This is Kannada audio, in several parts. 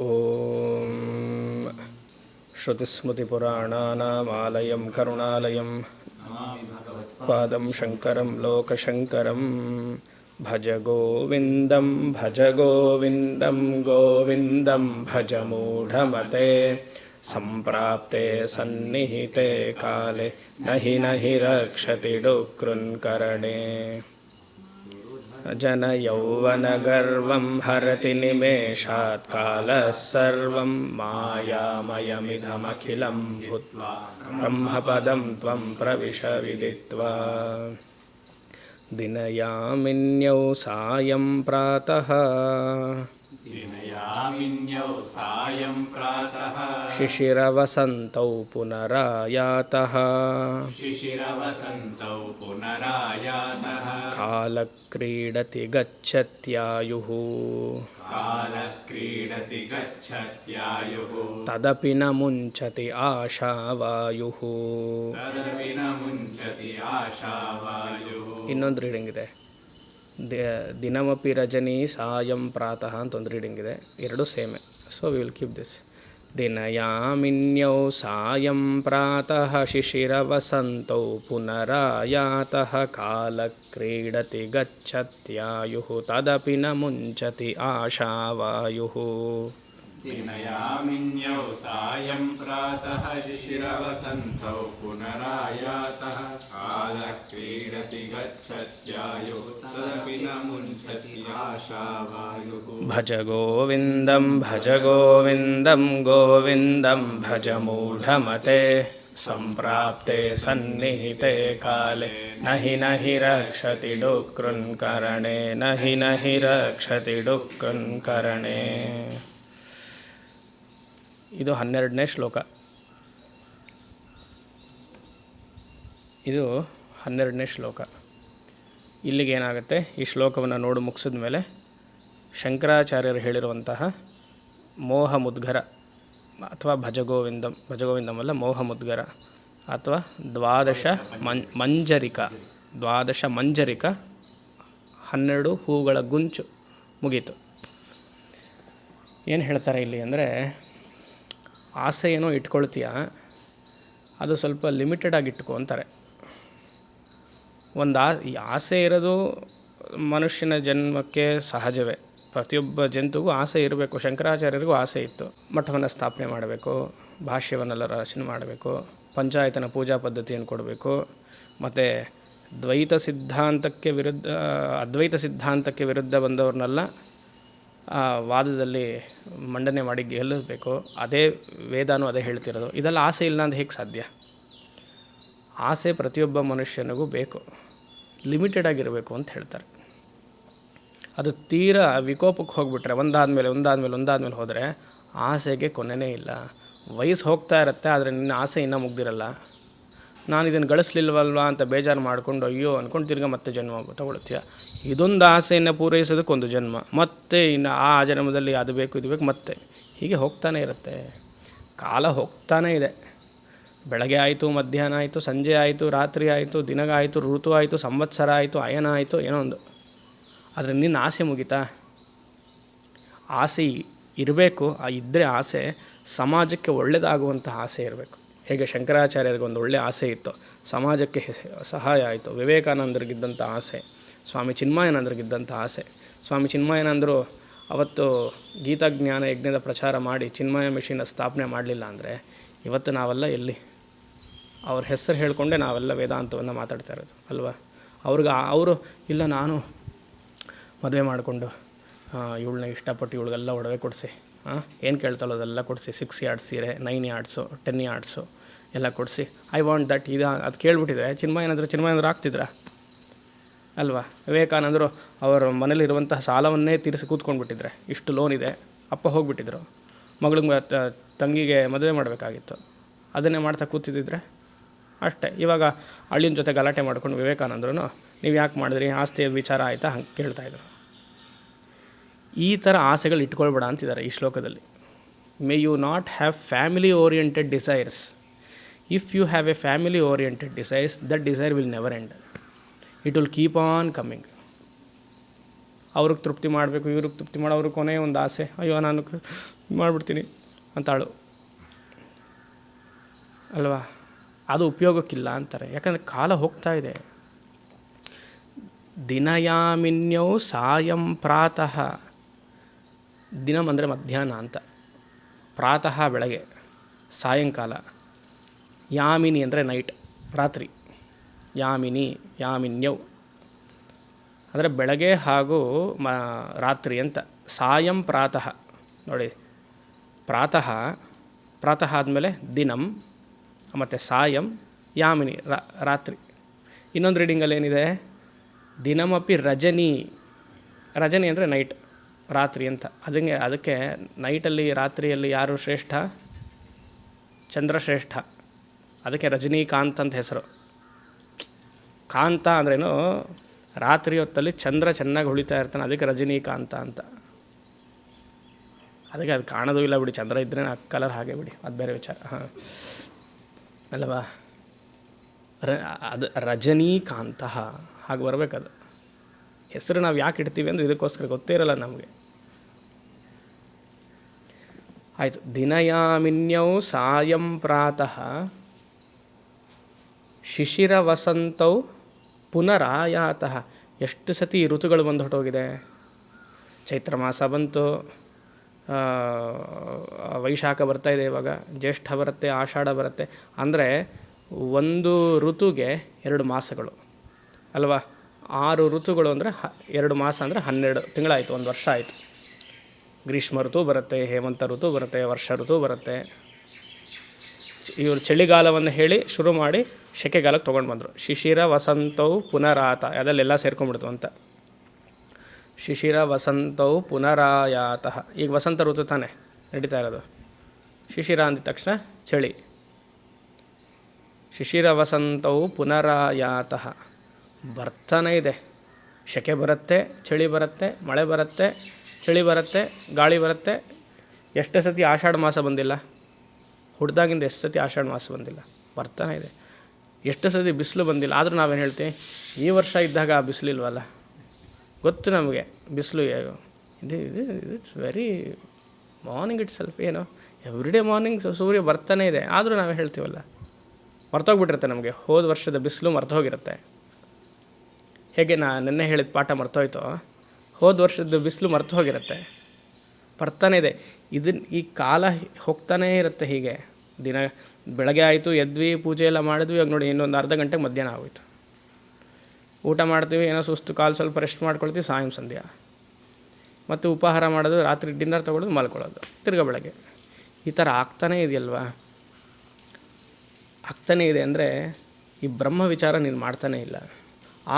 ಓಂ ಶ್ರುತಿಸ್ಮೃತಿಪುರಾಣಾನಾಮಾಲಯಂ ಕರುಣಾಲಯಂ ಪಾದಂ ಶಂಕರಂ ಲೋಕಶಂಕರಂ ಭಜ ಗೋವಿಂದಂ ಗೋವಿಂದಂ ಭಜ ಮೂಢಮತೆ ಸಂಪ್ರಾಪ್ತೆ ಸನ್ನಿಹಿತೆ ಕಾಲೆ ನಹಿ ರಕ್ಷತಿ ಡುಕೃನ್ಕರಣೆ ಜನಯೌವನಗರ್ವಂ ಹರತಿ ನಿಮೇಷಾತ್ ಕಾಲಃ ಸರ್ವಂ ಮಾಯಾಮಯಮಿದಮಖಿಲಂ ಭೂತ್ವಾ ಬ್ರಹ್ಮಪದಂ ತ್ವಂ ಪ್ರವಿಶ ವಿದಿತ್ವಾ ದಿನಯಾಮಿನ್ಯೌ ಸಾಯಂ ಪ್ರಾತಃ ಶಿಶಿರವಸಂತೌ ಪುನರಾಯಾತಃ ಕಾಲಕ್ರೀಡತಿ ಗಚ್ಚತ್ಯಾಯುಃ ತದಪಿ ನ ಮುಂಚತಿ ಆಶಾವಾಯುಃ. ಇನ್ನೊಂದು ರೀಡಿಂಗ್ ಇದೆ, ದಿನಮಪಿ ರಜನಿ ಸಾಯಂ ಪ್ರಾತಃ ಅಂತ ಒಂದು ರೀಡಿಂಗ್ ಇದೆ, ಎರಡು same. So we will keep this. ದಿನಯಾಮಿನ್ಯೌ ಸಾಯಂ ಪ್ರಾತಃ ಶಿಶಿರವಸಂತೌ ಪುನರಾಯಾತಃ ಕಾಲಕ್ರೀಡತಿ ಗಚ್ಚತ್ಯಾಯುಃ ತದಪಿ ನ ಮುಂಚತಿ ಆಶಾವಾಯುಃ. ದಿನಯಾಮಿನ್ಯೌ ಸಾಯಂ ಪ್ರಾತಃ ಶಿಶಿರವಸಂತೌ ಪುನರಾಯಾತಃ ಕಾಲಕ್ರೀಡತಿ ಗಚ್ಚತ್ಯಾಯುಃ ತದಪಿ ನ ಮುಂಚತಿ ಆಶಾವಾಯುಃ. ಭಜ ಗೋವಿಂದಂ ಗೋವಿಂದಂ ಭಜ ಮೂಢಮತೆ ಸಂಪ್ರಾಪ್ತೆ ಸನ್ನಿಹಿತೆ ಕಾಲೆ ನಹಿ ರಕ್ಷತಿ ಡುಕೃನ್ಕರಣೆ ನಹಿ ರಕ್ಷತಿ ಡುಕೃನ್ಕರಣೆ. ಇದು 12ನೇ ಶ್ಲೋಕ. ಇದು 12ನೇ ಶ್ಲೋಕ. ಇಲ್ಲಿಗೆ ಏನಾಗುತ್ತೆ, ಈ ಶ್ಲೋಕವನ್ನು ನೋಡಿ ಮುಗಿಸಿದ ಮೇಲೆ ಶಂಕರಾಚಾರ್ಯರು ಹೇಳಿರುವಂತಹ ಮೋಹ ಮುದ್ಗರ ಅಥವಾ ಭಜಗೋವಿಂದಂ ಅಲ್ಲ, ಮೋಹ ಮುದ್ಗರ ಅಥವಾ ದ್ವಾದಶ ಮಂಜರಿಕ 12 ಹೂಗಳ ಗುಂಚು ಮುಗೀತು. ಏನು ಹೇಳ್ತಾರೆ ಇಲ್ಲಿ ಅಂದರೆ, ಆಸೆ ಏನೋ ಇಟ್ಕೊಳ್ತೀಯ, ಅದು ಸ್ವಲ್ಪ ಲಿಮಿಟೆಡಾಗಿ ಇಟ್ಕೊ ಅಂತಾರೆ. ಈ ಆಸೆ ಇರೋದು ಮನುಷ್ಯನ ಜನ್ಮಕ್ಕೆ ಸಹಜವೇ. ಪ್ರತಿಯೊಬ್ಬ ಜಂತುಗೂ ಆಸೆ ಇರಬೇಕು. ಶಂಕರಾಚಾರ್ಯರಿಗೂ ಆಸೆ ಇತ್ತು. ಮಠವನ್ನು ಸ್ಥಾಪನೆ ಮಾಡಬೇಕು, ಭಾಷ್ಯವನ್ನೆಲ್ಲ ರಚನೆ ಮಾಡಬೇಕು, ಪಂಚಾಯತನ ಪೂಜಾ ಪದ್ಧತಿಯನ್ನು ಕೊಡಬೇಕು, ಮತ್ತು ಅದ್ವೈತ ಸಿದ್ಧಾಂತಕ್ಕೆ ವಿರುದ್ಧ ಬಂದವ್ರನ್ನೆಲ್ಲ ವಾದದಲ್ಲಿ ಮಂಡನೆ ಮಾಡಿ ಗೆಲ್ಲಬೇಕು. ಅದೇ ವೇದಾನು ಅದೇ ಹೇಳ್ತಿರೋದು. ಇದೆಲ್ಲ ಆಸೆ ಇಲ್ಲ ಅಂತ ಹೇಗೆ ಸಾಧ್ಯ? ಆಸೆ ಪ್ರತಿಯೊಬ್ಬ ಮನುಷ್ಯನಿಗೂ ಬೇಕು, ಲಿಮಿಟೆಡ್ ಆಗಿರಬೇಕು ಅಂತ ಹೇಳ್ತಾರೆ. ಅದು ತೀರಾ ವಿಕೋಪಕ್ಕೆ ಹೋಗಿಬಿಟ್ರೆ ಒಂದಾದ್ಮೇಲೆ ಹೋದರೆ ಆಸೆಗೆ ಕೊನೆಯೇ ಇಲ್ಲ. ವಯಸ್ಸು ಹೋಗ್ತಾ ಇರುತ್ತೆ, ಆದರೆ ನಿನ್ನ ಆಸೆ ಇನ್ನೂ ಮುಗ್ದಿರಲ್ಲ. ನಾನು ಇದನ್ನು ಗಳಿಸ್ಲಿಲ್ವಲ್ವಾ ಅಂತ ಬೇಜಾರು ಮಾಡಿಕೊಂಡು ಅಯ್ಯೋ ಅಂದ್ಕೊಂಡು ತಿರ್ಗಿ ಮತ್ತೆ ಜನ್ಮ ತಗೊಳ್ತೀಯ. ಇದೊಂದು ಆಸೆಯನ್ನು ಪೂರೈಸೋದಕ್ಕೊಂದು ಜನ್ಮ, ಮತ್ತೆ ಇನ್ನು ಆ ಜನ್ಮದಲ್ಲಿ ಅದು ಬೇಕು ಇದು ಬೇಕು, ಮತ್ತೆ ಹೀಗೆ ಹೋಗ್ತಾನೆ ಇರುತ್ತೆ. ಕಾಲ ಹೋಗ್ತಾನೇ ಇದೆ. ಬೆಳಗ್ಗೆ ಆಯಿತು, ಮಧ್ಯಾಹ್ನ ಆಯಿತು, ಸಂಜೆ ಆಯಿತು, ರಾತ್ರಿ ಆಯಿತು, ದಿನಗಾಯಿತು, ಋತು ಆಯಿತು, ಸಂವತ್ಸರ ಆಯಿತು, ಅಯನ ಆಯಿತು, ಏನೋ ಒಂದು. ಆದರೆ ನಿನ್ನ ಆಸೆ ಮುಗಿತಾ? ಆಸೆ ಇರಬೇಕು. ಇದ್ದರೆ ಆಸೆ ಸಮಾಜಕ್ಕೆ ಒಳ್ಳೆಯದಾಗುವಂಥ ಆಸೆ ಇರಬೇಕು. ಹೇಗೆ ಶಂಕರಾಚಾರ್ಯರಿಗೆ ಒಂದು ಒಳ್ಳೆಯ ಆಸೆ ಇತ್ತು, ಸಮಾಜಕ್ಕೆ ಸಹಾಯ ಆಯಿತು. ವಿವೇಕಾನಂದರಿಗಿದ್ದಂಥ ಆಸೆ, ಸ್ವಾಮಿ ಚಿನ್ಮಯಾನಂದರಿಗಿದ್ದಂಥ ಆಸೆ. ಸ್ವಾಮಿ ಚಿನ್ಮಯಾನಂದರು ಅವತ್ತು ಗೀತಾಜ್ಞಾನ ಯಜ್ಞದ ಪ್ರಚಾರ ಮಾಡಿ ಚಿನ್ಮಯ ಮಿಷನ್ನ ಸ್ಥಾಪನೆ ಮಾಡಲಿಲ್ಲ ಅಂದರೆ ಇವತ್ತು ನಾವೆಲ್ಲ ಎಲ್ಲಿ? ಅವ್ರ ಹೆಸರು ಹೇಳಿಕೊಂಡೇ ನಾವೆಲ್ಲ ವೇದಾಂತವನ್ನು ಮಾತಾಡ್ತಾ ಇರೋದು ಅಲ್ವಾ? ಅವರು ಇಲ್ಲ, ನಾನು ಮದುವೆ ಮಾಡಿಕೊಂಡು ಇವಳನ್ನ ಇಷ್ಟಪಟ್ಟು ಇವಳಿಗೆಲ್ಲ ಒಡವೆ ಕೊಡಿಸಿ, ಏನು ಕೇಳ್ತಾಳೋ ಅದೆಲ್ಲ ಕೊಡಿಸಿ, 6 ಯಾರ್ಡ್ಸ್ ಸೀರೆ, 9 ಯಾರ್ಡ್ಸು, 10 ಯಾರ್ಡ್ಸು ಎಲ್ಲ ಕೊಡಿಸಿ, ಐ ವಾಂಟ್ ದಟ್ ಅದು ಕೇಳಿಬಿಟ್ಟಿದ್ರೆ ಚಿನ್ಮಯಾನಂದರು ಆಗ್ತಿದ್ರ ಅಲ್ವಾ? ವಿವೇಕಾನಂದರು ಅವರ ಮನೇಲಿರುವಂತಹ ಸಾಲವನ್ನೇ ತೀರಿಸಿ ಕೂತ್ಕೊಂಡ್ಬಿಟ್ಟಿದ್ರೆ, ಇಷ್ಟು ಲೋನ್ ಇದೆ, ಅಪ್ಪ ಹೋಗಿಬಿಟ್ಟಿದ್ರು, ಮಗಳಿಗೆ ತಂಗಿಗೆ ಮದುವೆ ಮಾಡಬೇಕಾಗಿತ್ತು, ಅದನ್ನೇ ಮಾಡ್ತಾ ಕೂತಿದ್ದಿದ್ರೆ ಅಷ್ಟೇ. ಇವಾಗ ಅಳಿನ ಜೊತೆ ಗಲಾಟೆ ಮಾಡ್ಕೊಂಡು ವಿವೇಕಾನಂದರು ನೀವು ಯಾಕೆ ಮಾಡಿದ್ರಿ, ಆಸ್ತಿಯ ವಿಚಾರ ಆಯಿತಾ ಹಂಗೆ ಕೇಳ್ತಾಯಿದ್ರು. ಈ ಥರ ಆಸೆಗಳು ಇಟ್ಕೊಳ್ಬೇಡ ಅಂತಿದ್ದಾರೆ ಈ ಶ್ಲೋಕದಲ್ಲಿ. May you not have family oriented desires. If you have a family oriented desires, that desire will never end. It will keep on coming. ಅವ್ರಿಗೆ ತೃಪ್ತಿ ಮಾಡಬೇಕು, ಇವ್ರಿಗೆ ತೃಪ್ತಿ ಮಾಡೋ ಅವ್ರಿಗೆ ಕೊನೆಯ ಒಂದು ಆಸೆ, ಅಯ್ಯೋ ನಾನು ಮಾಡಿಬಿಡ್ತೀನಿ ಅಂತಾಳು ಅಲ್ವಾ. ಅದು ಉಪಯೋಗಕ್ಕಿಲ್ಲ ಅಂತಾರೆ. ಯಾಕಂದರೆ ಕಾಲ ಹೋಗ್ತಾ ಇದೆ. ದಿನಯಾಮಿನ್ಯೌ ಸಾಯಂ ಪ್ರಾತಃ. ದಿನಂ ಅಂದರೆ ಮಧ್ಯಾಹ್ನ ಅಂತ, ಪ್ರಾತಃ ಬೆಳಗ್ಗೆ, ಸಾಯಂಕಾಲ. ಯಾಮಿನಿ ಅಂದರೆ ನೈಟ್, ರಾತ್ರಿ. ಯಾಮಿನಿ ಯಾಮಿನ್ಯೌ ಅಂದರೆ ಬೆಳಗ್ಗೆ ಹಾಗೂ ರಾತ್ರಿ ಅಂತ. ಸಾಯಂ ಪ್ರಾತಃ ನೋಡಿ, ಪ್ರಾತಃ ಆದಮೇಲೆ ದಿನಂ, ಮತ್ತು ಸಾಯಂ ಯಾಮಿನಿ ರಾತ್ರಿ. ಇನ್ನೊಂದು ರೀಡಿಂಗಲ್ಲಿ ಏನಿದೆ, ದಿನಮಪಿ ರಜನಿ ಅಂದರೆ ನೈಟ್, ರಾತ್ರಿ ಅಂತ. ಅದಕ್ಕೆ ನೈಟಲ್ಲಿ ರಾತ್ರಿಯಲ್ಲಿ ಯಾರು ಶ್ರೇಷ್ಠ? ಚಂದ್ರಶ್ರೇಷ್ಠ. ಅದಕ್ಕೆ ರಜನೀಕಾಂತ್ ಅಂತ ಹೆಸರು. ಕಾಂತ ಅಂದ್ರೇನು, ರಾತ್ರಿ ಹೊತ್ತಲ್ಲಿ ಚಂದ್ರ ಚೆನ್ನಾಗಿ ಹೊಳಿತಾ ಇರ್ತಾನೆ, ಅದಕ್ಕೆ ರಜನೀಕಾಂತ ಅಂತ. ಅದಕ್ಕೆ ಅದು ಕಾಣೋದು ಇಲ್ಲ ಬಿಡಿ, ಚಂದ್ರ ಇದ್ದರೆ ಆ ಕಲರ್ ಹಾಗೆ ಬಿಡಿ, ಅದು ಬೇರೆ ವಿಚಾರ. ಹಾಂ ಅಲ್ವಾ. ಅದು ರಜನೀಕಾಂತ ಹಾಗೆ ಬರಬೇಕದು. ಹೆಸರು ನಾವು ಯಾಕೆ ಇಡ್ತೀವಿ ಅಂದರೆ ಇದಕ್ಕೋಸ್ಕರ, ಗೊತ್ತೇ ಇರಲ್ಲ ನಮಗೆ. ಆಯಿತು. ದಿನಯಾಮಿನ್ಯೌ ಸಾಯಂ ಪ್ರಾತಃ ಶಿಶಿರ ವಸಂತೌ ಪುನರಾಯಾತಃ. ಎಷ್ಟು ಸತಿ ಋತುಗಳು ಬಂದು ಹೊಟ್ಟೋಗಿದೆ. ಚೈತ್ರ ಮಾಸ ಬಂತು, ವೈಶಾಖ ಬರ್ತಾಯಿದೆ, ಇವಾಗ ಜ್ಯೇಷ್ಠ ಬರುತ್ತೆ, ಆಷಾಢ ಬರುತ್ತೆ. ಅಂದರೆ ಒಂದು ಋತುಗೆ 2 ಮಾಸಗಳು ಅಲ್ವಾ. 6 ಋತುಗಳು ಅಂದರೆ 2 ಮಾಸ ಅಂದರೆ 12 ತಿಂಗಳಾಯಿತು, 1 ವರ್ಷ ಆಯಿತು. ಗ್ರೀಷ್ಮ ಋತು ಬರುತ್ತೆ, ಹೇಮಂತ ಋತು ಬರುತ್ತೆ, ವರ್ಷ ಋತು ಬರುತ್ತೆ. ಇವರು ಚಳಿಗಾಲವನ್ನು ಹೇಳಿ ಶುರು ಮಾಡಿ ಸೆಕೆಗಾಲಕ್ಕೆ ತೊಗೊಂಡು ಬಂದರು. ಶಿಶಿರ ವಸಂತವು ಪುನರಾತ, ಅದಲ್ಲೆಲ್ಲ ಸೇರ್ಕೊಂಡ್ಬಿಡ್ತು ಅಂತ. ಶಿಶಿರ ವಸಂತವು ಪುನರಾಯಾತಃ. ಈಗ ವಸಂತ ಋತು ತಾನೇ ನಡೀತಾ ಇರೋದು. ಶಿಶಿರ ಅಂದ ತಕ್ಷಣ ಚಳಿ. ಶಿಶಿರ ವಸಂತವು ಪುನರಾಯಾತಃ. ಬರ್ತಾನೆ ಇದೆ. ಸೆಕೆ ಬರುತ್ತೆ, ಚಳಿ ಬರುತ್ತೆ, ಮಳೆ ಬರುತ್ತೆ, ಚಳಿ ಬರುತ್ತೆ, ಗಾಳಿ ಬರುತ್ತೆ. ಎಷ್ಟು ಸತಿ ಆಷಾಢ ಮಾಸ ಬಂದಿಲ್ಲ? ಹುಡ್ದಾಗಿಂದ ಎಷ್ಟು ಸತಿ ಆಷಾಢ ಮಾಸ ಬಂದಿಲ್ಲ? ಬರ್ತಾನೆ ಇದೆ. ಎಷ್ಟು ಸತಿ ಬಿಸಿಲು ಬಂದಿಲ್ಲ? ಆದರೂ ನಾವೇನು ಹೇಳ್ತೀವಿ, ಈ ವರ್ಷ ಇದ್ದಾಗ ಆ ಬಿಸಿಲಿಲ್ವಲ್ಲ. ಗೊತ್ತು ನಮಗೆ ಬಿಸಿಲು. It's very morning it self, ಏನು ಎವ್ರಿಡೇ ಮಾರ್ನಿಂಗ್ ಸೂರ್ಯ ಬರ್ತಾನೆ ಇದೆ. ಆದರೂ ನಾವೇ ಹೇಳ್ತೀವಲ್ಲ, ಮರ್ತೋಗ್ಬಿಟ್ಟಿರುತ್ತೆ ನಮಗೆ. ಹೋದ ವರ್ಷದ ಬಿಸಿಲು ಮರ್ತೋಗಿರುತ್ತೆ. ಹೇಗೆ ನೆನ್ನೆ ಹೇಳಿದ ಪಾಠ ಮರ್ತೋಯ್ತೋ, ಹೋದ ವರ್ಷದ ಬಿಸಿಲು ಮರ್ತು ಹೋಗಿರುತ್ತೆ. ಬರ್ತಾನೆ ಇದೆ. ಈ ಕಾಲ ಹೋಗ್ತಾನೇ ಇರುತ್ತೆ ಹೀಗೆ. ದಿನ ಬೆಳಗ್ಗೆ ಆಯಿತು, ಎದ್ವಿ, ಪೂಜೆ ಎಲ್ಲ ಮಾಡಿದ್ವಿ. ಇವಾಗ ನೋಡಿ, ಇನ್ನೊಂದು ಅರ್ಧ ಗಂಟೆಗೆ ಮಧ್ಯಾಹ್ನ ಆಗೋಯ್ತು. ಊಟ ಮಾಡ್ತೀವಿ, ಏನೋ ಸುಸ್ತು, ಕಾಲು ಸ್ವಲ್ಪ ರೆಸ್ಟ್ ಮಾಡ್ಕೊಳ್ತೀವಿ, ಸಾಯಂ ಸಂಧ್ಯಾ. ಮತ್ತು ಉಪಹಾರ ಮಾಡೋದು, ರಾತ್ರಿ ಡಿನ್ನರ್ ತೊಗೊಳ್ಳೋದು, ಮಲ್ಕೊಳ್ಳೋದು, ತಿರ್ಗಾ ಬೆಳಗ್ಗೆ. ಈ ಥರ ಆಗ್ತಾನೇ ಇದೆಯಲ್ವಾ. ಆಗ್ತಾನೇ ಇದೆ ಅಂದರೆ ಈ ಬ್ರಹ್ಮ ವಿಚಾರ ನೀನು ಮಾಡ್ತಾನೇ ಇಲ್ಲ.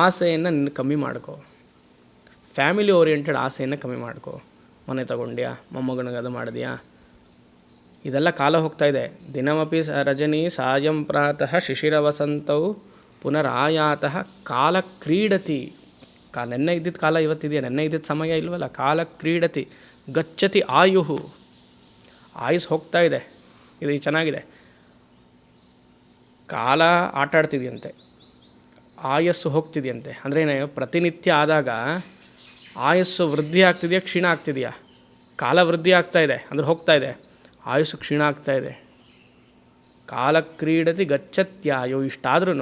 ಆಸೆಯನ್ನು ನೀನು ಕಮ್ಮಿ ಮಾಡ್ಕೋ. ಫ್ಯಾಮಿಲಿ ಓರಿಯೆಂಟೆಡ್ ಆಸೆಯನ್ನು ಕಮ್ಮಿ ಮಾಡ್ಕೋ. ಮನೆ ತಗೊಂಡ್ಯಾ, ಮೊಮ್ಮಗನಿಗೆ ಅದು ಮಾಡಿದ್ಯಾ, ಇದೆಲ್ಲ ಕಾಲ ಹೋಗ್ತಾ ಇದೆ. ದಿನಮಪಿ ರಜನಿ ಸಾಯಂ ಪ್ರಾತಃ ಶಿಶಿರ ವಸಂತವು ಪುನರಾಯಾತಃ ಕಾಲ ಕ್ರೀಡತಿ. ನೆನ್ನೆ ಇದ್ದಿದ್ದ ಕಾಲ ಇವತ್ತಿದೆಯಾ? ನೆನ್ನೆ ಇದ್ದಿದ್ದ ಸಮಯ ಇಲ್ವಲ್ಲ. ಕಾಲ ಕ್ರೀಡತಿ ಗಚ್ಚತಿ ಆಯುಹು. ಆಯುಸ್ ಹೋಗ್ತಾ ಇದೆ. ಇದು ಚೆನ್ನಾಗಿದೆ. ಕಾಲ ಆಟಾಡ್ತಿದೆಯಂತೆ, ಆಯಸ್ಸು ಹೋಗ್ತಿದೆಯಂತೆ. ಅಂದ್ರೇನೆ, ಪ್ರತಿನಿತ್ಯ ಆದಾಗ ಆಯಸ್ಸು ವೃದ್ಧಿ ಆಗ್ತಿದೆಯಾ, ಕ್ಷೀಣ ಆಗ್ತಿದೆಯಾ? ಕಾಲ ವೃದ್ಧಿ ಆಗ್ತಾ ಇದೆ ಅಂದರೆ ಹೋಗ್ತಾ ಇದೆ, ಆಯುಸ್ಸು ಕ್ಷೀಣ ಆಗ್ತಾ ಇದೆ. ಕಾಲ ಕ್ರೀಡತಿ ಗಚ್ಚತ್ಯಾಯೋ. ಇಷ್ಟಾದ್ರೂ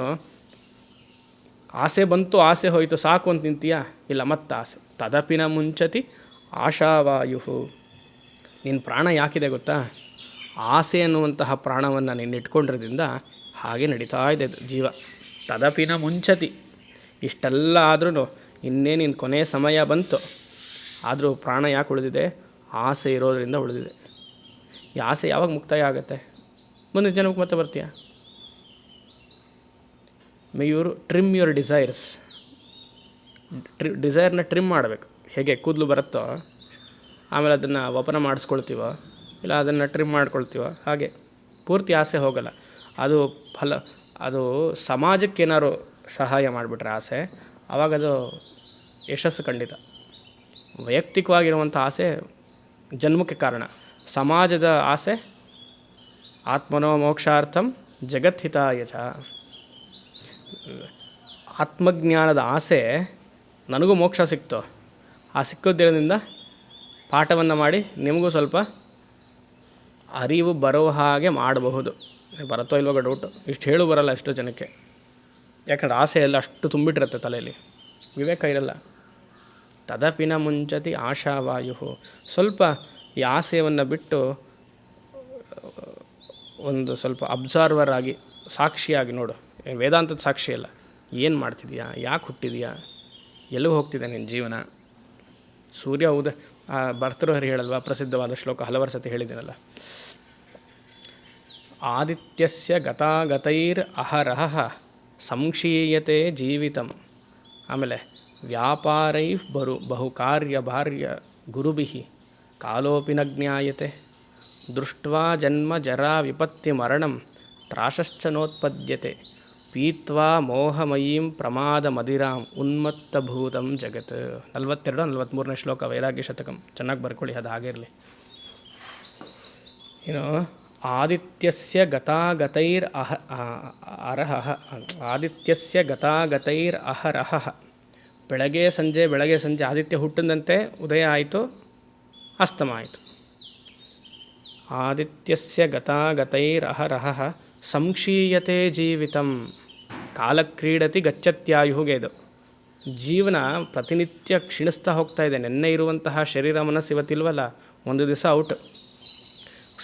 ಆಸೆ ಬಂತು, ಆಸೆ ಹೋಯಿತು, ಸಾಕು ಅಂತ ನಿಂತೀಯಾ? ಇಲ್ಲ, ಮತ್ತೆ ಆಸೆ. ತದಪಿನ ಮುಂಚತಿ ಆಶಾವಾಯು. ನಿನ್ನ ಪ್ರಾಣ ಯಾಕಿದೆ ಗೊತ್ತಾ? ಆಸೆ ಅನ್ನುವಂತಹ ಪ್ರಾಣವನ್ನು ನೀನು ಇಟ್ಕೊಂಡಿರೋದ್ರಿಂದ ಹಾಗೆ ನಡೀತಾ ಇದೆ ಜೀವ. ತದಪಿನ ಮುಂಚತಿ. ಇಷ್ಟೆಲ್ಲ ಆದ್ರೂ ಇನ್ನೇ ನಿನ್ನ ಕೊನೆಯ ಸಮಯ ಬಂತು. ಆದರೂ ಪ್ರಾಣ ಯಾಕೆ ಉಳಿದಿದೆ? ಆಸೆ ಇರೋದರಿಂದ ಉಳಿದಿದೆ. ಈ ಆಸೆ ಯಾವಾಗ ಮುಕ್ತಾಯ ಆಗುತ್ತೆ? ಮುಂದಿನ ಜನಕ್ಕೆ ಮತ್ತೆ ಬರ್ತೀಯ. Trim your desires. ಡಿಸೈರ್ನ ಟ್ರಿಮ್ ಮಾಡಬೇಕು. ಹೇಗೆ ಕೂದಲು ಬರುತ್ತೋ, ಆಮೇಲೆ ಅದನ್ನು ವಪನ ಮಾಡಿಸ್ಕೊಳ್ತೀವೋ, ಇಲ್ಲ ಅದನ್ನು ಟ್ರಿಮ್ ಮಾಡ್ಕೊಳ್ತೀವೋ, ಹಾಗೆ ಪೂರ್ತಿ ಆಸೆ ಹೋಗಲ್ಲ. ಅದು ಸಮಾಜಕ್ಕೇನಾದ್ರು ಸಹಾಯ ಮಾಡಿಬಿಟ್ರೆ ಆಸೆ, ಆವಾಗದು ಯಶಸ್ಸು ಖಂಡಿತ. ವೈಯಕ್ತಿಕವಾಗಿರುವಂಥ ಆಸೆ ಜನ್ಮಕ್ಕೆ ಕಾರಣ. ಸಮಾಜದ ಆಸೆ ಆತ್ಮನೋ ಮೋಕ್ಷಾರ್ಥಂ ಜಗದ್ಹಿತಾಯ ಚ. ಆತ್ಮಜ್ಞಾನದ ಆಸೆ, ನನಗೂ ಮೋಕ್ಷ ಸಿಕ್ತು, ಆ ಸಿಕ್ಕೋದ್ರಿಂದ ಪಾಠವನ್ನು ಮಾಡಿ ನಿಮಗೂ ಸ್ವಲ್ಪ ಅರಿವು ಬರೋ ಹಾಗೆ ಮಾಡಬಹುದು. ಬರುತ್ತೋ ಇಲ್ವಾಗ ಡೌಟು, ಇಷ್ಟು ಹೇಳು ಬರಲ್ಲ ಎಷ್ಟೋ ಜನಕ್ಕೆ. ಯಾಕಂದ್ರೆ ಆಸೆ ಎಲ್ಲ ಅಷ್ಟು ತುಂಬಿಟ್ಟಿರುತ್ತೆ ತಲೆಯಲ್ಲಿ, ವಿವೇಕ ಇರಲ್ಲ. ತದಪಿನ ಮುಂಚತಿ ಆಶಾವಾಯು. ಸ್ವಲ್ಪ ಈ ಆಸೆಯನ್ನು ಬಿಟ್ಟು ಒಂದು ಸ್ವಲ್ಪ ಅಬ್ಸರ್ವರ್ ಆಗಿ, ಸಾಕ್ಷಿಯಾಗಿ ನೋಡು. ವೇದಾಂತದ ಸಾಕ್ಷಿ ಅಲ್ಲ, ಏನು ಮಾಡ್ತಿದೀಯಾ, ಯಾಕೆ ಹುಟ್ಟಿದೆಯಾ, ಎಲ್ಲಿಗೆ ಹೋಗ್ತಿದೆ ನಿನ್ನ ಜೀವನ. ಸೂರ್ಯ ಭರ್ತೃಹರಿ ಹೇಳಲ್ವ ಪ್ರಸಿದ್ಧವಾದ ಶ್ಲೋಕ, ಹಲವಾರು ಸತಿ ಹೇಳಿದ್ದೀನಲ್ಲ. ಆದಿತ್ಯಸ್ಯ ಗತಾಗತೈರ್ ಅಹರಹ ಸಂಕ್ಷೀಯತೆ ಜೀವಿತಂ. ಆಮೇಲೆ ವ್ಯಾಪಾರೈ ಬಹುಕಾರ್ಯ ಭಾರ್ಯ ಗುರುಭಿ ಕಾಲೋಪಿ ನ ಜ್ಞಾಯತೆ. ದೃಷ್ಟ್ವಾ ಜನ್ಮ ಜರಾ ವಿಪತ್ತಿ ಮರಣಂ ತ್ರಾಸಶ್ಚ ನೋತ್ಪದ್ಯತೆ. ಪೀತ್ವಾ ಮೋಹಮಯೀಂ ಪ್ರಮಾದ ಮದಿರಾಂ ಉನ್ಮತ್ತಭೂತಂ ಜಗತ್. 42-43ನೇ ಶ್ಲೋಕ ವೈರಾಗ್ಯ ಶತಕಂ. ಚೆನ್ನಾಗಿ ಬರ್ಕೊಳ್ಳಿ, ಅದು ಹಾಗೆ ಇರಲಿ. ಆದಿತ್ಯಸ್ಯ ಗತಾಗತೈರ್ ಆದಿತ್ಯಸ್ಯ ಗತಾಗತೈರ್ ಅಹರಹ. ಬೆಳಗ್ಗೆ ಸಂಜೆ ಆದಿತ್ಯ ಹುಟ್ಟಿದಂತೆ ಉದಯ ಆಯಿತು, ಅಸ್ತಮ ಆಯಿತು. ಆದಿತ್ಯಸ್ಯ ಗತಾಗತೈರ್ ಅಹರಹ ಸಂಕ್ಷೀಯತೆ ಜೀವಿತಂ. ಕಾಲಕ್ರೀಡತಿ ಗಚ್ಚತ್ಯಾಯುಗೆ. ಇದು ಜೀವನ ಪ್ರತಿನಿತ್ಯ ಕ್ಷೀಣಿಸ್ತಾ ಹೋಗ್ತಾ ಇದೆ. ನೆನ್ನೆ ಇರುವಂತಹ ಶರೀರ ಮನಸ್ಸು ಇವತ್ತಿಲ್ವಲ್ಲ, ಒಂದು ದಿವಸ ಔಟ್.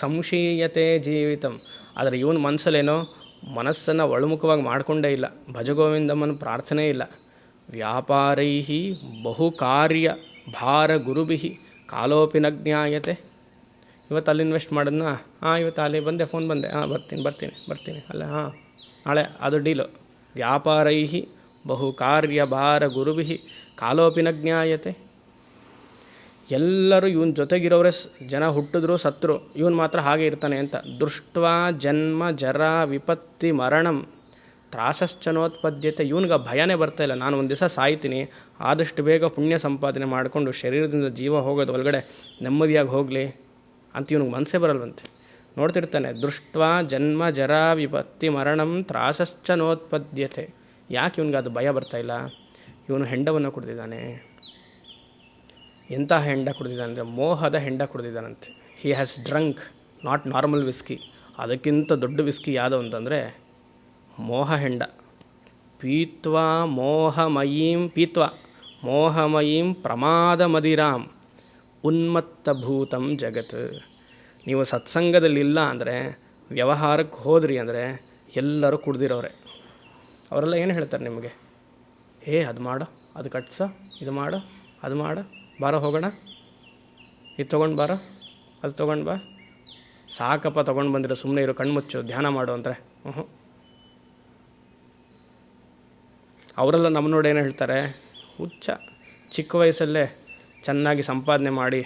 ಸಂಕ್ಷೀಯತೆ ಜೀವಿತಂ. ಆದರೆ ಇವನು ಮನಸ್ಸನ್ನು ಒಳಮುಖವಾಗಿ ಮಾಡಿಕೊಂಡೇ ಇಲ್ಲ. ಭಜಗೋವಿಂದಮ್ಮನ ಪ್ರಾರ್ಥನೆ ಇಲ್ಲ. ವ್ಯಾಪಾರೈ ಬಹುಕಾರ್ಯ ಭಾರ ಗುರುಭಿ ಕಾಲೋಪಿ ನ ಜ್ಞಾಯತೆ. ಇವತ್ತು ಅಲ್ಲಿ ಇನ್ವೆಸ್ಟ್ ಮಾಡೋದನ್ನ, ಇವತ್ತು ಅಲ್ಲಿ ಬಂದೆ, ಫೋನ್ ಬಂದೆ, ಬರ್ತೀನಿ ಅಲ್ಲ, ನಾಳೆ ಅದು ಡೀಲು. ವ್ಯಾಪಾರೈ ಬಹುಕಾರ್ಯ ಭಾರ ಗುರುಭಿ ಕಾಲೋಪಿ ನ ಜ್ಞಾಯತೆ. ಎಲ್ಲರೂ ಇವನ ಜೊತೆಗಿರೋರೇ ಜನ ಹುಟ್ಟಿದ್ರು ಸತ್ರು, ಇವನು ಮಾತ್ರ ಹಾಗೆ ಇರ್ತಾನೆ ಅಂತ. ದೃಷ್ಟ್ವಾ ಜನ್ಮ ಜರಾ ವಿಪತ್ತಿ ಮರಣಂ ತ್ರಾಸಶ್ಚನೋತ್ಪದ್ಯತೆ. ಇವನಿಗೆ ಭಯನೇ ಬರ್ತಾಯಿಲ್ಲ, ನಾನು ಒಂದು ದಿವಸ ಸಾಯ್ತೀನಿ, ಆದಷ್ಟು ಬೇಗ ಪುಣ್ಯ ಸಂಪಾದನೆ ಮಾಡಿಕೊಂಡು ಶರೀರದಿಂದ ಜೀವ ಹೋಗೋದು ಒಳಗಡೆ ನೆಮ್ಮದಿಯಾಗಿ ಹೋಗಲಿ ಅಂತ ಇವನಿಗೆ ಮನಸ್ಸೇ ಬರಲ್ವಂತೆ. ನೋಡ್ತಿರ್ತಾನೆ, ದೃಷ್ಟ್ವಾ ಜನ್ಮ ಜರಾ ವಿಪತ್ತಿ ಮರಣಂ ತ್ರಾಸಶ್ಚನೋತ್ಪದ್ಯತೆ. ಯಾಕೆ ಇವನಿಗೆ ಅದು ಭಯ ಬರ್ತಾಯಿಲ್ಲ? ಇವನು ಹೆಂಡವನ್ನು ಕುಡಿದಿದ್ದಾನೆ. ಎಂಥ ಹೆಂಡ ಕುಡಿದಿದ್ದಾನೆ ಅಂದರೆ ಮೋಹದ ಹೆಂಡ ಕುಡಿದಿದ್ದಾನಂತೆ. He has drunk not normal whisky. ಅದಕ್ಕಿಂತ ದೊಡ್ಡ ವಿಸ್ಕಿ ಯಾವುದು ಅಂತಂದರೆ ಮೋಹ ಹೆಂಡ. ಪೀತ್ವಾ ಮೋಹಮಯೀಂ ಪ್ರಮಾದ ಮದಿರಾಂ ಉನ್ಮತ್ತಭೂತಂ ಜಗತ್. ನೀವು ಸತ್ಸಂಗದಲ್ಲಿಲ್ಲ ಅಂದರೆ, ವ್ಯವಹಾರಕ್ಕೆ ಹೋದ್ರಿ ಅಂದರೆ ಎಲ್ಲರೂ ಕುಡ್ದಿರೋರೆ. ಅವರೆಲ್ಲ ಏನು ಹೇಳ್ತಾರೆ ನಿಮಗೆ? ಅದು ಮಾಡು, ಅದು ಕಟ್ಸೋ, ಇದು ಮಾಡು, ಅದು ಮಾಡು, ಬಾರೋ ಹೋಗೋಣ, ಇದು ತೊಗೊಂಡು ಬಾರೋ, ಅದು ತೊಗೊಂಡು ಬಾ, ಸಾಕಪ್ಪ ತೊಗೊಂಡು ಬಂದಿರೋ, ಸುಮ್ಮನೆ ಇರೋ, ಕಣ್ಮುಚ್ಚು, ಧ್ಯಾನ ಮಾಡು ಅಂದರೆ ಅವರೆಲ್ಲ ನಮ್ಮ ನೋಡಿ ಏನು ಹೇಳ್ತಾರೆ? ಹುಚ್ಚ, ಚಿಕ್ಕ ವಯಸ್ಸಲ್ಲೇ ಚೆನ್ನಾಗಿ ಸಂಪಾದನೆ ಮಾಡಿ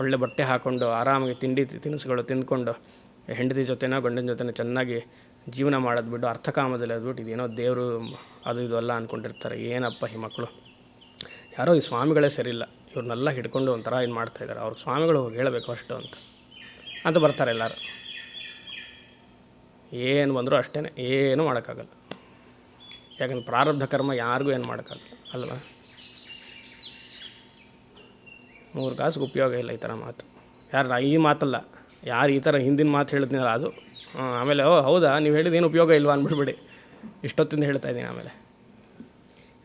ಒಳ್ಳೆ ಬಟ್ಟೆ ಹಾಕ್ಕೊಂಡು ಆರಾಮಾಗಿ ತಿಂಡಿ ತಿನಿಸುಗಳು ತಿಂದ್ಕೊಂಡು ಹೆಂಡತಿ ಜೊತೆನೋ ಗಂಡನ ಜೊತೆನೋ ಚೆನ್ನಾಗಿ ಜೀವನ ಮಾಡೋದು ಬಿಟ್ಟು ಅರ್ಥಕಾಮದಲ್ಲಿ ಅದ್ಬಿಟ್ಟು ಇದೇನೋ ದೇವರು ಅದು ಇದು ಅಲ್ಲ ಅಂದ್ಕೊಂಡಿರ್ತಾರೆ. ಏನಪ್ಪ ಈ ಮಕ್ಕಳು, ಯಾರೋ ಈ ಸ್ವಾಮಿಗಳೇ ಸರಿಯಿಲ್ಲ, ಇವ್ರನ್ನೆಲ್ಲ ಹಿಡ್ಕೊಂಡು ಒಂಥರ ಏನು ಮಾಡ್ತಾಯಿದ್ದಾರೆ, ಅವ್ರ ಸ್ವಾಮಿಗಳು ಹೋಗಿ ಹೇಳಬೇಕು ಅಷ್ಟು ಅಂತ ಬರ್ತಾರೆ ಎಲ್ಲರೂ. ಏನು ಬಂದರೂ ಅಷ್ಟೇ, ಏನೂ ಮಾಡೋಕ್ಕಾಗಲ್ಲ. ಯಾಕಂದ್ರೆ ಪ್ರಾರಬ್ಧ ಕರ್ಮ ಯಾರಿಗೂ ಏನು ಮಾಡೋಕ್ಕಾಗಲ್ಲ ಅಲ್ವ. 3 ಕಾಸಿಗೆ ಉಪಯೋಗ ಇಲ್ಲ ಈ ಥರ ಮಾತು. ಈ ಮಾತಲ್ಲ, ಯಾರು ಈ ಥರ ಹಿಂದಿನ ಮಾತು ಹೇಳಿದ್ನಲ್ಲ ಅದು. ಆಮೇಲೆ ಹೌದಾ ನೀವು ಹೇಳಿದೇನು ಉಪಯೋಗ ಇಲ್ವಾ ಅಂದ್ಬಿಡ್ಬೇಡಿ, ಇಷ್ಟೊತ್ತಿಂದ ಹೇಳ್ತಾ ಇದ್ದೀನಿ. ಆಮೇಲೆ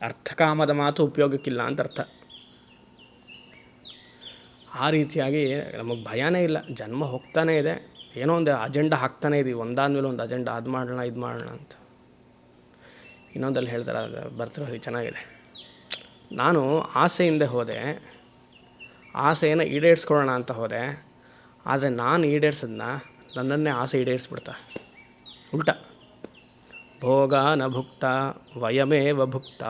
ಅರ್ಥಕಾಮದ ಮಾತು ಉಪಯೋಗಕ್ಕಿಲ್ಲ ಅಂತ ಅರ್ಥ. ಆ ರೀತಿಯಾಗಿ ನಮಗೆ ಭಯನೇ ಇಲ್ಲ. ಜನ್ಮ ಹೋಗ್ತಾನೇ ಇದೆ, ಏನೋ ಒಂದು ಅಜೆಂಡಾ ಹಾಕ್ತಾನೇ ಇದ್ದೀವಿ, ಒಂದಾದ್ಮೇಲೆ ಒಂದು ಅಜೆಂಡಾ, ಅದು ಮಾಡೋಣ ಇದು ಮಾಡೋಣ ಅಂತ. ಇನ್ನೊಂದಲ್ಲಿ ಹೇಳ್ತಾರೆ, ಅದು ಬರ್ತಾರೆ, ಚೆನ್ನಾಗಿದೆ. ನಾನು ಆಸೆಯಿಂದ ಹೋದೆ, ಆಸೆಯನ್ನು ಈಡೇರಿಸ್ಕೊಳ್ಳೋಣ ಅಂತ ಹೋದೆ, ಆದರೆ ನಾನು ಈಡೇರಿಸಿದ್ನ ನನ್ನನ್ನೇ ಆಸೆ ಈಡೇರಿಸ್ಬಿಡ್ತಾ. ಉಲ್ಟಾ. ಭೋಗ ನ ಭುಕ್ತ ವಯಮೇವ ಭುಕ್ತ.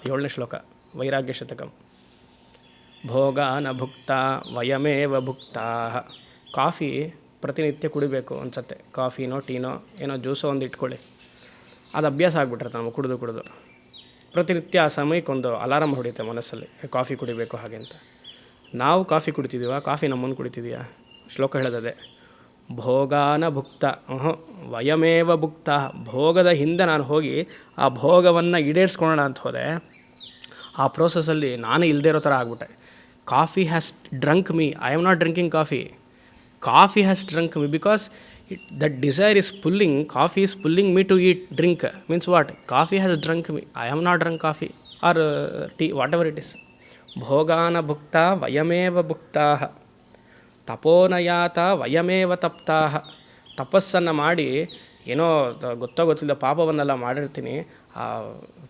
7ನೇ ಶ್ಲೋಕ ವೈರಾಗ್ಯ ಶತಕಂ. ಭೋಗ ನ ಭುಕ್ತ ವಯಮೇವ ಭುಕ್ತ. ಕಾಫಿ ಪ್ರತಿನಿತ್ಯ ಕುಡಿಬೇಕು ಅನ್ಸತ್ತೆ. ಕಾಫಿನೋ ಟೀನೋ ಏನೋ ಜ್ಯೂಸೋ ಒಂದು ಇಟ್ಕೊಳ್ಳಿ, ಅದು ಅಭ್ಯಾಸ ಆಗಿಬಿಟ್ರೆ ನಾವು ಕುಡಿದು ಪ್ರತಿನಿತ್ಯ ಆ ಸಮಯಕ್ಕೊಂದು ಅಲಾರಾಮ್ ಹೊಡಿಯುತ್ತೆ ಮನಸ್ಸಲ್ಲಿ, ಕಾಫಿ ಕುಡಿಬೇಕು ಹಾಗೆ ಅಂತ. ನಾವು ಕಾಫಿ ಕುಡಿತಿದ್ದೀವ? ಕಾಫಿ ನಮ್ಮನ್ನು ಕುಡಿತಿದೆಯಾ? ಶ್ಲೋಕ ಹೇಳೋದದೆ. ಭೋಗಾನ ಭುಕ್ತ ವಯಮೇವ ಭುಕ್ತ. ಭೋಗದ ಹಿಂದೆ ನಾನು ಹೋಗಿ ಆ ಭೋಗವನ್ನು ಈಡೇರಿಸ್ಕೊಳ್ಳೋಣ ಅಂತ ಹೋದೆ. ಆ ಪ್ರೋಸೆಸ್ಸಲ್ಲಿ ನಾನೇ ಇಲ್ಲದೇ ಇರೋ ಥರ ಆಗ್ಬಿಟ್ಟೆ. Coffee has drunk me. I am not drinking coffee. Coffee has drunk me because that desire is pulling, coffee is pulling me to eat, drink. Means what? Coffee has drunk me. I am not drunk coffee or tea, whatever it is. Bhogana bhukta vayameva bhuktaha ತಪೋನಯಾತ ವಯಮೇವ ತಪ್ತಾಹ. ತಪಸ್ಸನ್ನು ಮಾಡಿ ಏನೋ ಗೊತ್ತಿಲ್ಲ ಪಾಪವನ್ನೆಲ್ಲ ಮಾಡಿರ್ತೀನಿ, ಆ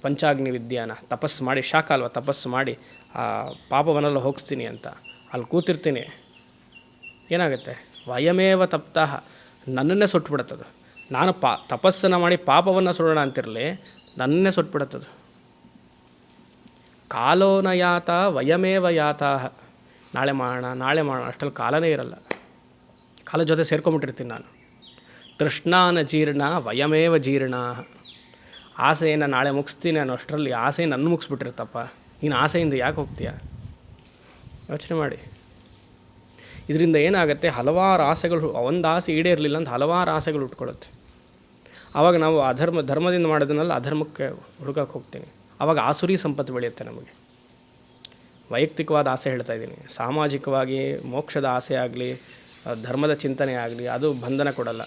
ಪಂಚಾಗ್ನಿ ವಿದ್ಯಾನ ತಪಸ್ಸು ಮಾಡಿ, ಶಾಖ ಅಲ್ವ, ತಪಸ್ಸು ಮಾಡಿ ಆ ಪಾಪವನ್ನೆಲ್ಲ ಹೋಗಿಸ್ತೀನಿ ಅಂತ ಅಲ್ಲಿ ಕೂತಿರ್ತೀನಿ. ಏನಾಗುತ್ತೆ? ವಯಮೇವ ತಪ್ತಾಹ, ನನ್ನನ್ನೇ ಸುಟ್ಬಿಡುತ್ತದು. ನಾನು ತಪಸ್ಸನ್ನು ಮಾಡಿ ಪಾಪವನ್ನು ಸುಡೋಣ ಅಂತಿರಲಿ, ನನ್ನನ್ನೇ ಸುಟ್ಬಿಡುತ್ತದು. ಕಾಲೋನಯಾತ ವಯಮೇವ ಯಾತಾಹ, ನಾಳೆ ಮಾಡೋಣ ಅಷ್ಟರಲ್ಲಿ ಕಾಲನೇ ಇರಲ್ಲ. ಕಾಲ ಜೊತೆ ಸೇರ್ಕೊಂಬಿಟ್ಟಿರ್ತೀನಿ ನಾನು. ತೃಷ್ಣಾನ ಜೀರ್ಣ ವಯಮೇವ ಜೀರ್ಣ, ಆಸೆಯನ್ನು ನಾಳೆ ಮುಗಿಸ್ತೀನಿ ಅನ್ನೋ ಅಷ್ಟರಲ್ಲಿ ಆಸೆ ನನ್ನ ಮುಗಿಸ್ಬಿಟ್ಟಿರ್ತಪ್ಪ. ನೀನು ಆಸೆಯಿಂದ ಯಾಕೆ ಹೋಗ್ತೀಯ? ಯೋಚನೆ ಮಾಡಿ. ಇದರಿಂದ ಏನಾಗುತ್ತೆ? ಹಲವಾರು ಆಸೆಗಳು, ಒಂದು ಆಸೆ ಈಡೇರಲಿಲ್ಲ ಅಂತ ಹಲವಾರು ಆಸೆಗಳು ಉಟ್ಕೊಳ್ಳುತ್ತೆ. ಆವಾಗ ನಾವು ಧರ್ಮದಿಂದ ಮಾಡೋದನ್ನೆಲ್ಲ ಅಧರ್ಮಕ್ಕೆ ಹುಡುಕಕ್ಕೆ ಹೋಗ್ತೀನಿ. ಆವಾಗ ಆಸುರಿ ಸಂಪತ್ತು ಬೆಳೆಯುತ್ತೆ ನಮಗೆ. ವೈಯಕ್ತಿಕವಾದ ಆಸೆ ಹೇಳ್ತಾ ಇದ್ದೀನಿ. ಸಾಮಾಜಿಕವಾಗಿ ಮೋಕ್ಷದ ಆಸೆ ಆಗಲಿ, ಧರ್ಮದ ಚಿಂತನೆ ಆಗಲಿ, ಅದು ಬಂಧನ ಕೊಡಲ್ಲ.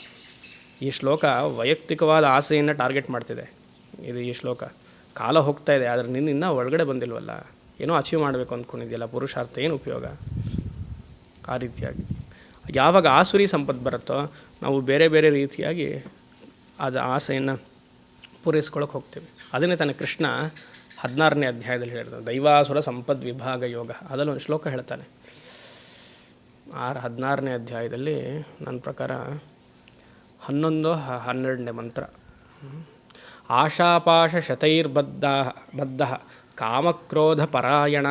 ಈ ಶ್ಲೋಕ ವೈಯಕ್ತಿಕವಾದ ಆಸೆಯನ್ನು ಟಾರ್ಗೆಟ್ ಮಾಡ್ತಿದೆ. ಈ ಶ್ಲೋಕ ಕಾಲ ಹೋಗ್ತಾ ಇದೆ, ಆದರೆ ಇನ್ನೂ ಒಳಗಡೆ ಬಂದಿಲ್ವಲ್ಲ, ಏನೋ ಅಚೀವ್ ಮಾಡಬೇಕು ಅಂದ್ಕೊಂಡಿದೆಯಲ್ಲ, ಪುರುಷಾರ್ಥ ಏನು ಉಪಯೋಗ? ಆ ರೀತಿಯಾಗಿ ಯಾವಾಗ ಆಸುರಿ ಸಂಪತ್ತು ಬರುತ್ತೋ ನಾವು ಬೇರೆ ಬೇರೆ ರೀತಿಯಾಗಿ ಅದು ಆಸೆಯನ್ನು ಪೂರೈಸ್ಕೊಳ್ಳೋಕೆ ಹೋಗ್ತೀವಿ. ಅದನ್ನೇ ತಾನೇ ಕೃಷ್ಣ 16ನೇ ಅಧ್ಯಾಯದಲ್ಲಿ ಹೇಳ್ತಾನೆ, ದೈವಾಸುರ ಸಂಪದ್ ವಿಭಾಗ ಯೋಗ. ಅದರಲ್ಲಿ ಒಂದು ಶ್ಲೋಕ ಹೇಳ್ತಾನೆ 16ನೇ ಅಧ್ಯಾಯದಲ್ಲಿ, ನನ್ನ ಪ್ರಕಾರ 11-12ನೇ ಮಂತ್ರ. ಆಶಾಪಾಶ ಶತೈರ್ಬದ್ಧ ಕಾಮಕ್ರೋಧ ಪರಾಯಣ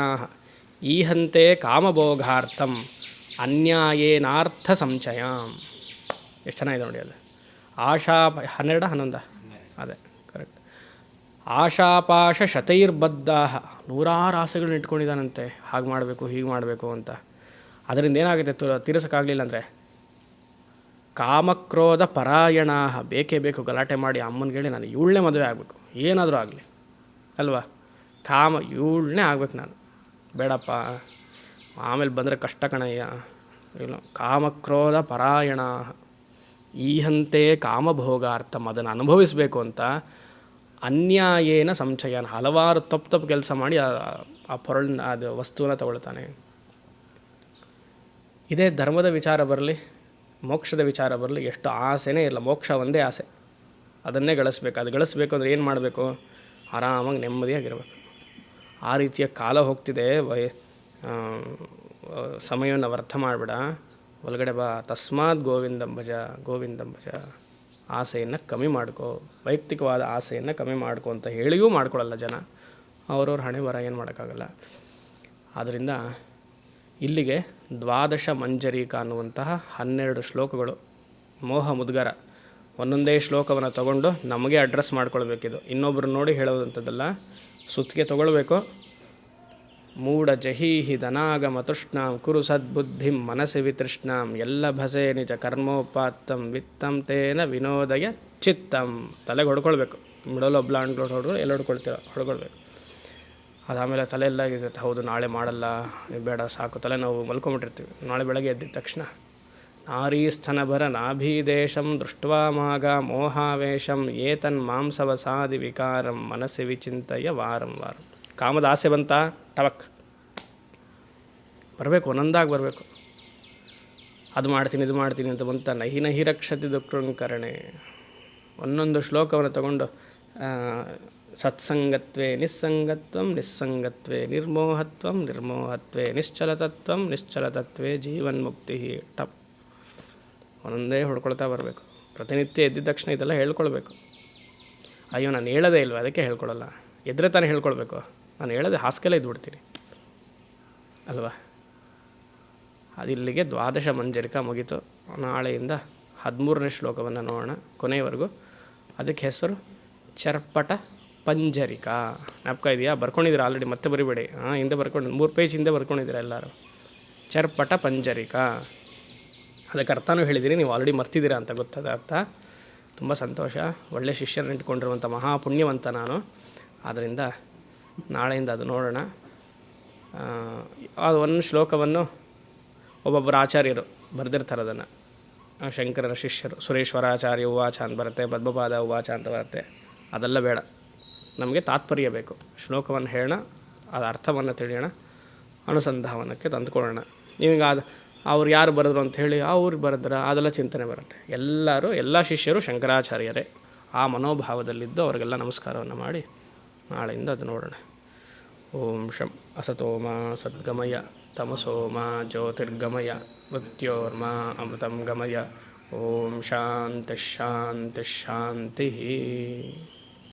ಈಹಂತೆ ಕಾಮಭೋಗಾರ್ಥಂ ಅನ್ಯಾಯೇನಾರ್ಥ ಸಂಚಯ. ಎಷ್ಟು ಚೆನ್ನಾಗಿದೆ ನೋಡಿ ಅದು. 12-11 ಅದೇ ಕರೆಕ್ಟ್. ಆಶಾಪಾಶ ಶತೈರ್ಬದ್ಧ, ನೂರಾರು ಆಸೆಗಳನ್ನ ಇಟ್ಕೊಂಡಿದ್ದಾನಂತೆ, ಹಾಗೆ ಮಾಡಬೇಕು ಹೀಗೆ ಮಾಡಬೇಕು ಅಂತ. ಅದರಿಂದ ಏನಾಗುತ್ತೆ? ತೀರಿಸೋಕ್ಕಾಗಲಿಲ್ಲ ಅಂದರೆ ಕಾಮಕ್ರೋಧ ಪರಾಯಣ, ಬೇಕೇ ಬೇಕು ಗಲಾಟೆ ಮಾಡಿ ಅಮ್ಮನಿಗೆ ಹೇಳಿ ನಾನು ಇವಳನ್ನೇ ಮದುವೆ ಆಗಬೇಕು, ಏನಾದರೂ ಆಗಲಿ ಅಲ್ವಾ, ಇವಳನ್ನೇ ಆಗ್ಬೇಕು ನಾನು, ಬೇಡಪ್ಪ ಆಮೇಲೆ ಬಂದರೆ ಕಷ್ಟ ಕಣಯ್ಯ. ಇಲ್ಲ, ಕಾಮಕ್ರೋಧ ಪರಾಯಣ ಈಹಂತೆ ಕಾಮಭೋಗಾರ್ಥಂ, ಅದನ್ನು ಅನುಭವಿಸಬೇಕು ಅಂತ ಅನ್ಯಾಯೇನ ಸಂಚಯನ, ಹಲವಾರು ತಪ್ಪು ಕೆಲಸ ಮಾಡಿ ಆ ಪೊರಳನ್ನ, ಅದು ವಸ್ತುವನ್ನು ತಗೊಳ್ತಾನೆ. ಇದೇ ಧರ್ಮದ ವಿಚಾರ ಬರಲಿ, ಮೋಕ್ಷದ ವಿಚಾರ ಬರಲಿ, ಎಷ್ಟು ಆಸೆನೇ ಇಲ್ಲ. ಮೋಕ್ಷ ಒಂದೇ ಆಸೆ, ಅದನ್ನೇ ಗಳಿಸ್ಬೇಕು. ಅದು ಗಳಿಸ್ಬೇಕು ಅಂದರೆ ಏನು ಮಾಡಬೇಕು? ಆರಾಮಾಗಿ ನೆಮ್ಮದಿಯಾಗಿರಬೇಕು. ಆ ರೀತಿಯ ಕಾಲ ಹೋಗ್ತಿದೆ, ಸಮಯವನ್ನು ವ್ಯರ್ಥ ಮಾಡಬೇಡ, ಒಳಗಡೆ ಬಾ. ತಸ್ಮಾತ್ ಗೋವಿಂದಂ ಭಜ, ಗೋವಿಂದಂ ಭಜ. ಆಸೆಯನ್ನು ಕಮ್ಮಿ ಮಾಡ್ಕೋ, ವೈಯಕ್ತಿಕವಾದ ಆಸೆಯನ್ನು ಕಮ್ಮಿ ಮಾಡ್ಕೋ ಅಂತ ಹೇಳಿಯೂ ಮಾಡ್ಕೊಳ್ಳಲ್ಲ ಜನ. ಅವ್ರವ್ರ ಹಣೆ ಬರ, ಏನು ಮಾಡೋಕ್ಕಾಗಲ್ಲ. ಆದ್ದರಿಂದ ಇಲ್ಲಿಗೆ ದ್ವಾದಶ ಮಂಜರೀಕ ಅನ್ನುವಂತಹ 12 ಶ್ಲೋಕಗಳು, ಮೋಹ ಮುದ್ಗರ. ಒಂದೊಂದೇ ಶ್ಲೋಕವನ್ನು ತಗೊಂಡು ನಮಗೆ ಅಡ್ರೆಸ್ ಮಾಡ್ಕೊಳ್ಬೇಕಿದು, ಇನ್ನೊಬ್ಬರು ನೋಡಿ ಹೇಳೋದಂಥದ್ದಲ್ಲ. ಸುತ್ತಿಗೆ ತೊಗೊಳ್ಬೇಕು. ಮೂಢ ಜಹೀಹಿ ಧನಾಗಮ ತೃಷ್ಣಾಂ ಕುರು ಸದ್ಬುದ್ಧಿಂ ಮನಸ್ಸಿ ವಿತೃಷ್ಣಾಂ ಎಲ್ಲ ಭಸೆ ನಿಜ ಕರ್ಮೋಪಾತ್ತಂ ವಿತ್ತಂ ತೇನ ವಿನೋದಯ ಚಿತ್ತಂ. ತಲೆಗೆ ಹೊಡ್ಕೊಳ್ಬೇಕು. ಮಿಡಲ್ ಬ್ಲಾಂಡ್ ಹೊಡ್ಕೊಂಡು ಎಲ್ಲ ಹೊಡ್ಕೊಳ್ಬೇಕು. ಅದಾದಮೇಲೆ ತಲೆ ಎಲ್ಲ ಇರುತ್ತೆ, ಹೌದು ನಾಳೆ ಮಾಡಲ್ಲ, ಬೇಡ ಸಾಕು, ತಲೆನೋವು, ಮಲ್ಕೊಂಬಿಟ್ಟಿರ್ತೀವಿ. ನಾಳೆ ಬೆಳಗ್ಗೆ ಎದ್ದಿದ ತಕ್ಷಣ ನಾರೀಸ್ಥನಭರ ನಾಭೀದೇಶಂ ದೃಷ್ಟ್ವಾ ಮಾಗ ಮೋಹಾವೇಶಂ ಏತನ್ ಮಾಂಸವಸಾದಿ ವಿಕಾರಂ ಮನಸ್ಸಿ ವಿಚಿಂತಯ ವಾರಂ ವಾರಂ. ಕಾಮದ ಆಸೆ ಬಂತ, ಟವಕ್ ಬರಬೇಕು, ಒಂದೊಂದಾಗಿ ಬರಬೇಕು. ಅದು ಮಾಡ್ತೀನಿ ಇದು ಮಾಡ್ತೀನಿ ಅಂತ ಬಂತ, ನಹಿ ನಹಿ ರಕ್ಷತಿ ದುಃಖಕರಣೆ. ಒಂದೊಂದು ಶ್ಲೋಕವನ್ನು ತಗೊಂಡು ಸತ್ಸಂಗತ್ವೇ ನಿಸ್ಸಂಗತ್ವಂ ನಿಸ್ಸಂಗತ್ವೇ ನಿರ್ಮೋಹತ್ವಂ ನಿರ್ಮೋಹತ್ವೇ ನಿಶ್ಚಲತತ್ವಂ ನಿಶ್ಚಲತತ್ವೇ ಜೀವನ್ಮುಕ್ತಿ. ಟಪ್ ಒಂದೊಂದೇ ಹೊಡ್ಕೊಳ್ತಾ ಬರಬೇಕು. ಪ್ರತಿನಿತ್ಯ ಎದ್ದಿದ ತಕ್ಷಣ ಇದೆಲ್ಲ ಹೇಳ್ಕೊಳ್ಬೇಕು. ಅಯ್ಯೋ ನಾನು ಹೇಳೋದೇ ಇಲ್ವ, ಅದಕ್ಕೆ ಹೇಳ್ಕೊಳಲ್ಲ. ಎದ್ರೆ ತಾನೇ ಹೇಳ್ಕೊಳ್ಬೇಕು. ನಾನು ಹೇಳೋದೆ ಹಾಸ್ಕೆಲ್ಲ ಇದ್ಬಿಡ್ತೀನಿ ಅಲ್ವಾ. ಅದಿಲ್ಲಿಗೆ ದ್ವಾದಶ ಮಂಜರಿಕ ಮುಗೀತು. ನಾಳೆಯಿಂದ 13ನೇ ಶ್ಲೋಕವನ್ನು ನೋಡೋಣ ಕೊನೆಯವರೆಗೂ. ಅದಕ್ಕೆ ಹೆಸರು ಚರ್ಪಟ ಪಂಜರಿಕ. ಜ್ಞಾಪಕ ಇದೆಯಾ? ಬರ್ಕೊಂಡಿದ್ದೀರಾ ಆಲ್ರೆಡಿ, ಮತ್ತೆ ಬರಿಬೇಡಿ. ಹಿಂದೆ ಬರ್ಕೊಂಡು 3 ಪೇಜ್ ಹಿಂದೆ ಬರ್ಕೊಂಡಿದ್ದೀರಾ ಎಲ್ಲರೂ. ಚರ್ಪಟ ಪಂಜರಿಕ, ಅದಕ್ಕೆ ಅರ್ಥನೂ ಹೇಳಿದ್ದೀನಿ, ನೀವು ಆಲ್ರೆಡಿ ಮರ್ತಿದ್ದೀರಾ ಅಂತ ಗೊತ್ತಾದ ಅರ್ಥ. ತುಂಬ ಸಂತೋಷ. ಒಳ್ಳೆಯ ಶಿಷ್ಯರನ್ನ ಇಟ್ಕೊಂಡಿರುವಂಥ ಮಹಾಪುಣ್ಯವಂತ ನಾನು. ಆದ್ದರಿಂದ ನಾಳೆಯಿಂದ ಅದು ನೋಡೋಣ. ಅದು ಒಂದು ಶ್ಲೋಕವನ್ನು ಒಬ್ಬೊಬ್ಬರು ಆಚಾರ್ಯರು ಬರೆದಿರ್ತಾರೆ ಅದನ್ನು. ಶಂಕರರ ಶಿಷ್ಯರು ಸುರೇಶ್ವರಾಚಾರ್ಯ ಉವಾಚ ಅಂತ ಬರುತ್ತೆ, ಪದ್ಮಪಾದ ಉವಾಚ ಅಂತ ಬರುತ್ತೆ. ಅದೆಲ್ಲ ಬೇಡ, ನಮಗೆ ತಾತ್ಪರ್ಯ ಬೇಕು. ಶ್ಲೋಕವನ್ನು ಹೇಳೋಣ, ಅದು ಅರ್ಥವನ್ನು ತಿಳಿಯೋಣ, ಅನುಸಂಧಾನಕ್ಕೆ ತಂದುಕೊಳ್ಳೋಣ. ನೀವೀಗ ಅದು ಅವ್ರು ಯಾರು ಬರೆದ್ರು ಅಂಥೇಳಿ ಅವ್ರು ಬರೆದ್ರ ಅದೆಲ್ಲ ಚಿಂತನೆ ಬರುತ್ತೆ. ಎಲ್ಲ ಶಿಷ್ಯರು ಶಂಕರಾಚಾರ್ಯರೇ. ಆ ಮನೋಭಾವದಲ್ಲಿದ್ದು ಅವರಿಗೆಲ್ಲ ನಮಸ್ಕಾರವನ್ನು ಮಾಡಿ ನಾಳೆಯಿಂದ ಅದು ನೋಡೋಣ. ಓಂ ಶಂ ಅಸತೋಮ ಸದ್ಗಮಯ ತಮಸೋಮ ಜ್ಯೋತಿರ್ಗಮಯ ಮೃತ್ಯೋರ್ಮ ಅಮೃತಂ ಗಮಯ. ಓಂ ಶಾಂತಿ ಶಾಂತಿ ಶಾಂತಿ.